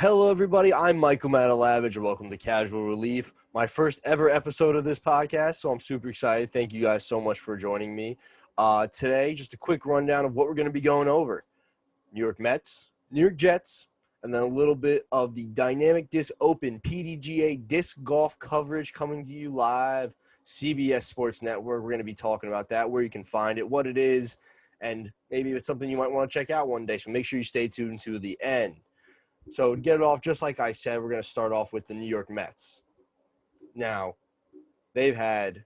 Hello, everybody. I'm Michael Matalavage, and welcome to Casual Relief, my first ever episode of this podcast. So I'm super excited. Thank you guys so much for joining me. Today, just a quick rundown of what we're going to be going over: New York Mets, New York Jets, and then a little bit of the Dynamic Disc Open PDGA disc golf coverage coming to you live, CBS Sports Network. We're going to be talking about that, where you can find it, what it is, and maybe it's something you might want to check out one day. So make sure you stay tuned to the end. So to get it off, just like I said, we're going to start off with the New York Mets. Now, they've had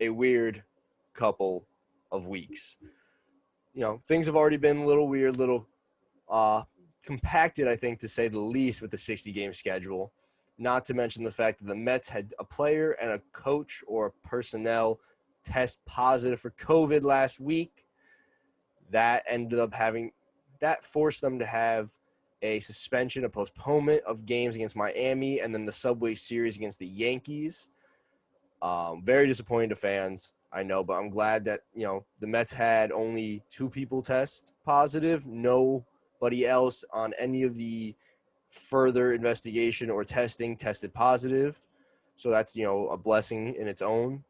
a weird couple of weeks. You know, things have already been a little weird, compacted, I think, to say the least, with the 60-game schedule. Not to mention the fact that the Mets had a player and a coach or personnel test positive for COVID last week. That forced them to have a suspension, a postponement of games against Miami, and then the Subway Series against the Yankees. Very disappointing to fans, I know, but I'm glad that, the Mets had only 2 people test positive. Nobody else on any of the further investigation or testing tested positive. So that's, a blessing in its own.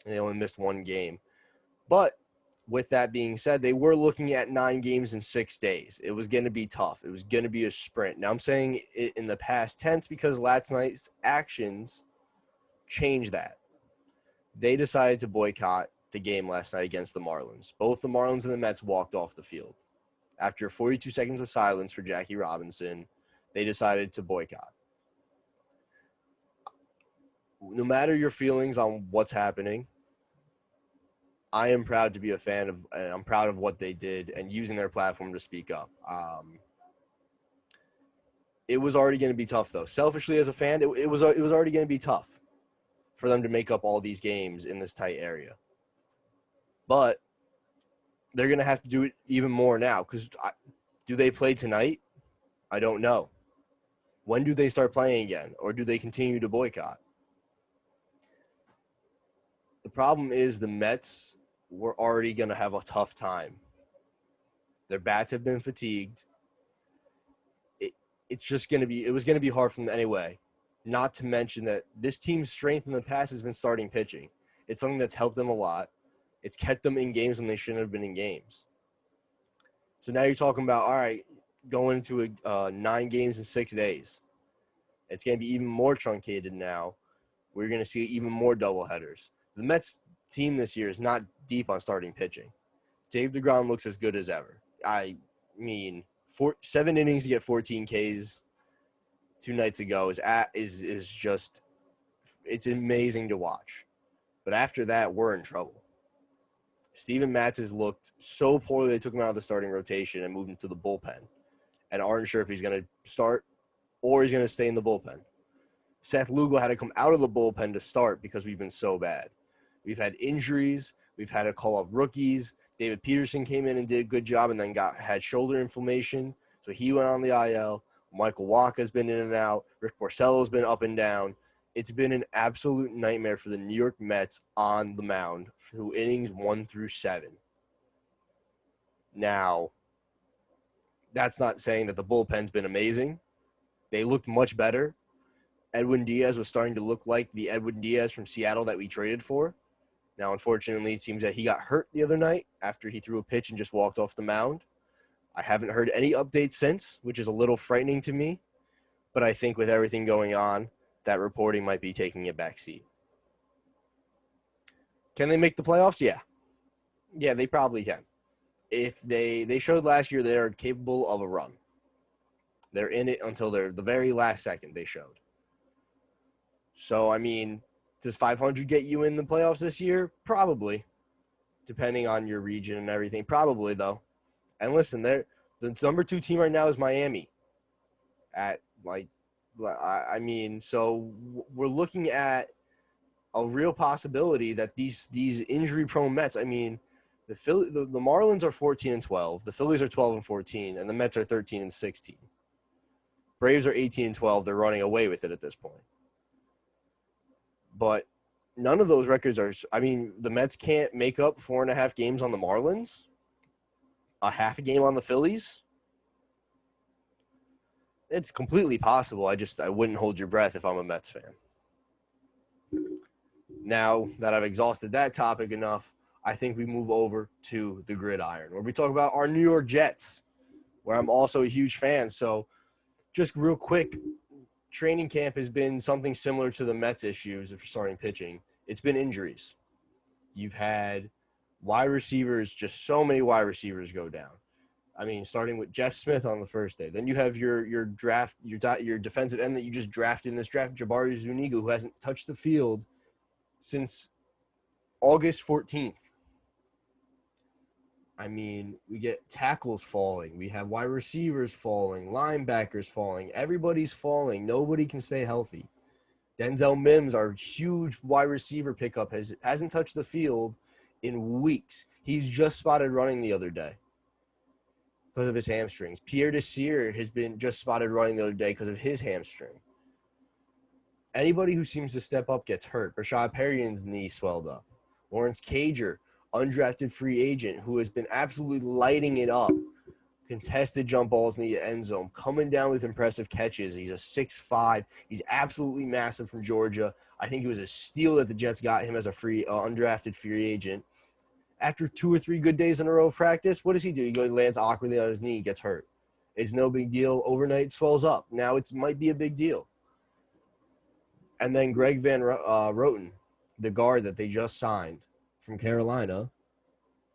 And they only missed 1 game. But with that being said, they were looking at 9 games in 6 days. It was going to be tough. It was going to be a sprint. Now, I'm saying it in the past tense because last night's actions changed that. They decided to boycott the game last night against the Marlins. Both the Marlins and the Mets walked off the field. After 42 seconds of silence for Jackie Robinson, they decided to boycott. No matter your feelings on what's happening, I am proud to be a fan of, and I'm proud of what they did and using their platform to speak up. It was already going to be tough, though. Selfishly, as a fan, it was already going to be tough for them to make up all these games in this tight area. But they're going to have to do it even more now, because do they play tonight? I don't know. When do they start playing again, or do they continue to boycott? The problem is the Mets were already going to have a tough time. Their bats have been fatigued. It was going to be hard for them anyway. Not to mention that this team's strength in the past has been starting pitching. It's something that's helped them a lot. It's kept them in games when they shouldn't have been in games. So now you're talking about, all right, going into 9 games in 6 days. It's going to be even more truncated now. We're going to see even more doubleheaders. The Mets team this year is not deep on starting pitching. Dave DeGrom looks as good as ever. I mean, 7 innings to get 14 Ks 2 nights ago is just, it's amazing to watch. But after that, we're in trouble. Steven Matz has looked so poorly they took him out of the starting rotation and moved him to the bullpen, and aren't sure if he's going to start or he's going to stay in the bullpen. Seth Lugo had to come out of the bullpen to start because we've been so bad. We've had injuries. We've had to call up rookies. David Peterson came in and did a good job and then had shoulder inflammation, so he went on the IL. Michael Wacha's been in and out. Rick Porcello's been up and down. It's been an absolute nightmare for the New York Mets on the mound through innings 1 through 7. Now, that's not saying that the bullpen's been amazing. They looked much better. Edwin Diaz was starting to look like the Edwin Diaz from Seattle that we traded for. Now, unfortunately, it seems that he got hurt the other night after he threw a pitch and just walked off the mound. I haven't heard any updates since, which is a little frightening to me. But I think with everything going on, that reporting might be taking a back seat. Can they make the playoffs? Yeah. Yeah, they probably can. If they showed last year they are capable of a run. They're in it until the very last second they showed. So, I mean, does 500 get you in the playoffs this year? Probably, depending on your region and everything. Probably, though. And listen, the number 2 team right now is Miami. So we're looking at a real possibility that these injury-prone Mets. I mean, the Marlins are 14-12, the Phillies are 12-14, and the Mets are 13-16. Braves are 18-12. They're running away with it at this point. But none of those records are – I mean, the Mets can't make up 4.5 games on the Marlins, a half a game on the Phillies. It's completely possible. I wouldn't hold your breath if I'm a Mets fan. Now that I've exhausted that topic enough, I think we move over to the gridiron, where we talk about our New York Jets, where I'm also a huge fan. So, just real quick, training camp has been something similar to the Mets' issues for starting pitching. It's been injuries. You've had wide receivers, just so many wide receivers go down. I mean, starting with Jeff Smith on the first day. Then you have your defensive end that you just drafted in this draft, Jabari Zuniga, who hasn't touched the field since August 14th. I mean, we get tackles falling. We have wide receivers falling, linebackers falling. Everybody's falling. Nobody can stay healthy. Denzel Mims, our huge wide receiver pickup, hasn't touched the field in weeks. He's just spotted running the other day because of his hamstrings. Pierre Desir has been just spotted running the other day because of his hamstring. Anybody who seems to step up gets hurt. Rashad Perriman's knee swelled up. Lawrence Cager, undrafted free agent, who has been absolutely lighting it up. Contested jump balls in the end zone, coming down with impressive catches. He's a 6'5". He's absolutely massive from Georgia. I think it was a steal that the Jets got him as a free undrafted free agent. After 2 or 3 good days in a row of practice, what does he do? He lands awkwardly on his knee, gets hurt. It's no big deal. Overnight swells up. Now it might be a big deal. And then Greg Van Roten, the guard that they just signed from Carolina,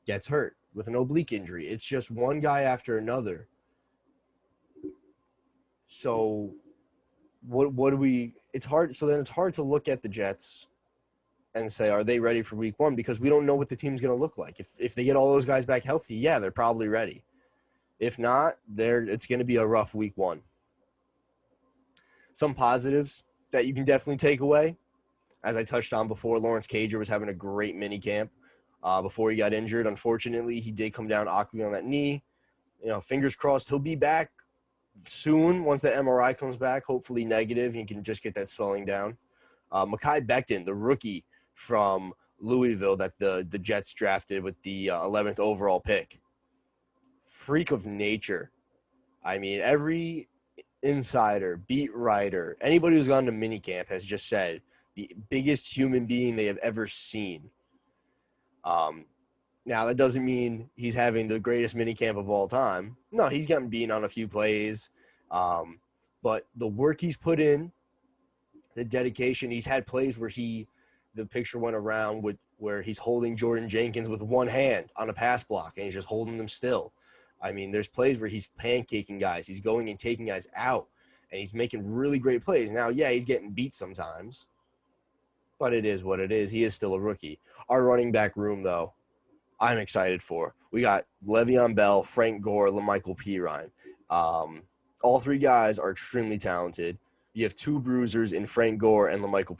gets hurt with an oblique injury. It's just one guy after another. So what do we – it's hard – so then it's hard to look at the Jets and say, are they ready for week one? Because we don't know what the team's going to look like. If they get all those guys back healthy, yeah, they're probably ready. If not, it's going to be a rough week one. Some positives that you can definitely take away. As I touched on before, Lawrence Cager was having a great mini camp before he got injured. Unfortunately, he did come down awkwardly on that knee. Fingers crossed he'll be back soon once the MRI comes back, hopefully negative. He can just get that swelling down. Mekhi Becton, the rookie from Louisville that the Jets drafted with the 11th overall pick. Freak of nature. I mean, every insider, beat writer, anybody who's gone to minicamp has just said the biggest human being they have ever seen. Now, that doesn't mean he's having the greatest minicamp of all time. No, he's gotten beaten on a few plays. But the work he's put in, the dedication, he's had plays where the picture went around where he's holding Jordan Jenkins with one hand on a pass block, and he's just holding them still. I mean, there's plays where he's pancaking guys. He's going and taking guys out, and he's making really great plays. Now, yeah, he's getting beat sometimes, but it is what it is. He is still a rookie. Our running back room, though, I'm excited for. We got Le'Veon Bell, Frank Gore, La'Mical Pirine. All 3 guys are extremely talented. You have 2 bruisers in Frank Gore and La'Mical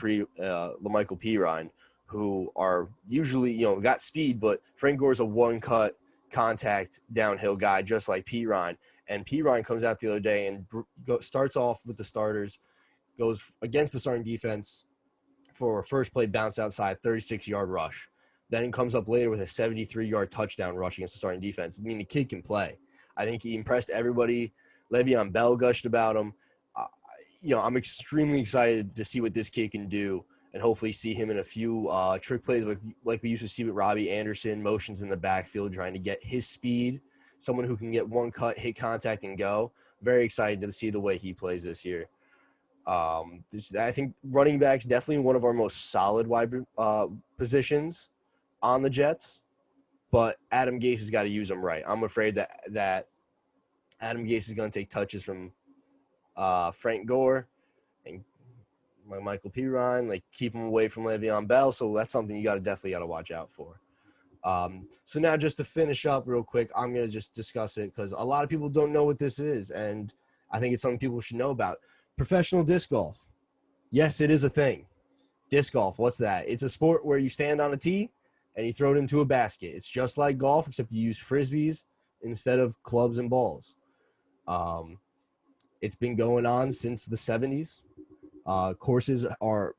Pirine, who are usually, got speed, but Frank Gore's a one-cut contact downhill guy, just like Pirine. And Pirine comes out the other day and starts off with the starters, goes against the starting defense for a first play bounce outside, 36-yard rush. Then comes up later with a 73-yard touchdown rush against the starting defense. I mean, the kid can play. I think he impressed everybody. Le'Veon Bell gushed about him. I'm extremely excited to see what this kid can do and hopefully see him in a few trick plays like we used to see with Robbie Anderson, motions in the backfield, trying to get his speed, someone who can get one cut, hit contact, and go. Very excited to see the way he plays this year. I think running back's definitely one of our most solid wide positions on the Jets, but Adam Gase has got to use them right. I'm afraid that Adam Gase is going to take touches from Frank Gore and Michael Pirine, keep him away from Le'Veon Bell. So that's something you definitely got to watch out for. So now just to finish up real quick, I'm going to just discuss it because a lot of people don't know what this is, and I think it's something people should know about. Professional disc golf. Yes, it is a thing. Disc golf, what's that? It's a sport where you stand on a tee and you throw it into a basket. It's just like golf, except you use Frisbees instead of clubs and balls. It's been going on since the 70s. Courses are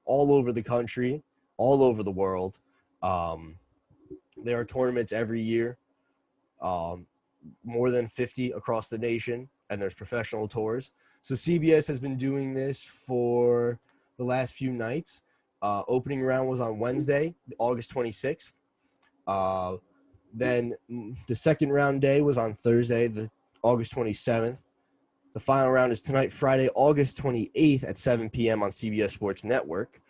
all over the country, all over the world. There are tournaments every year, more than 50 across the nation. and there's professional tours. So CBS has been doing this for the last few nights. Opening round was on Wednesday, August 26th. Then the second round day was on Thursday, the August 27th. The final round is tonight, Friday, August 28th at 7 p.m. on CBS Sports Network.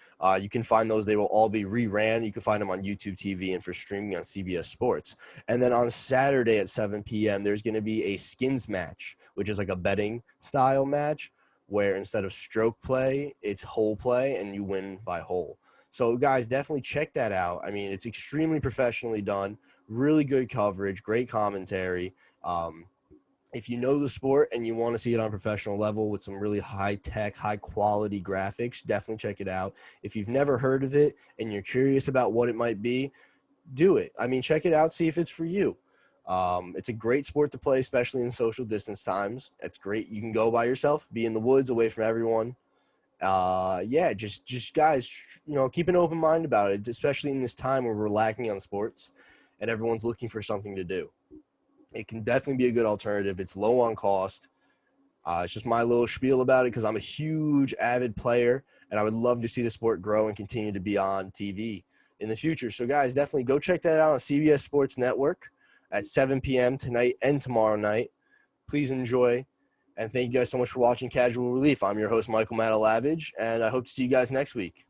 You can find those. They will all be reran. You can find them on YouTube TV and for streaming on CBS Sports. And then on Saturday at 7 p.m., there's going to be a skins match, which is like a betting style match where instead of stroke play, it's hole play and you win by hole. So, guys, definitely check that out. I mean, it's extremely professionally done, really good coverage, great commentary. If you know the sport and you want to see it on a professional level with some really high-tech, high-quality graphics, definitely check it out. If you've never heard of it and you're curious about what it might be, do it. I mean, check it out, see if it's for you. It's a great sport to play, especially in social distance times. It's great. You can go by yourself, be in the woods, away from everyone. Just guys, keep an open mind about it, especially in this time where we're lacking on sports and everyone's looking for something to do. It can definitely be a good alternative. It's low on cost. It's just my little spiel about it because I'm a huge avid player and I would love to see the sport grow and continue to be on TV in the future. So, guys, definitely go check that out on CBS Sports Network at 7 p.m. tonight and tomorrow night. Please enjoy. And thank you guys so much for watching Casual Relief. I'm your host, Michael Matalavage, and I hope to see you guys next week.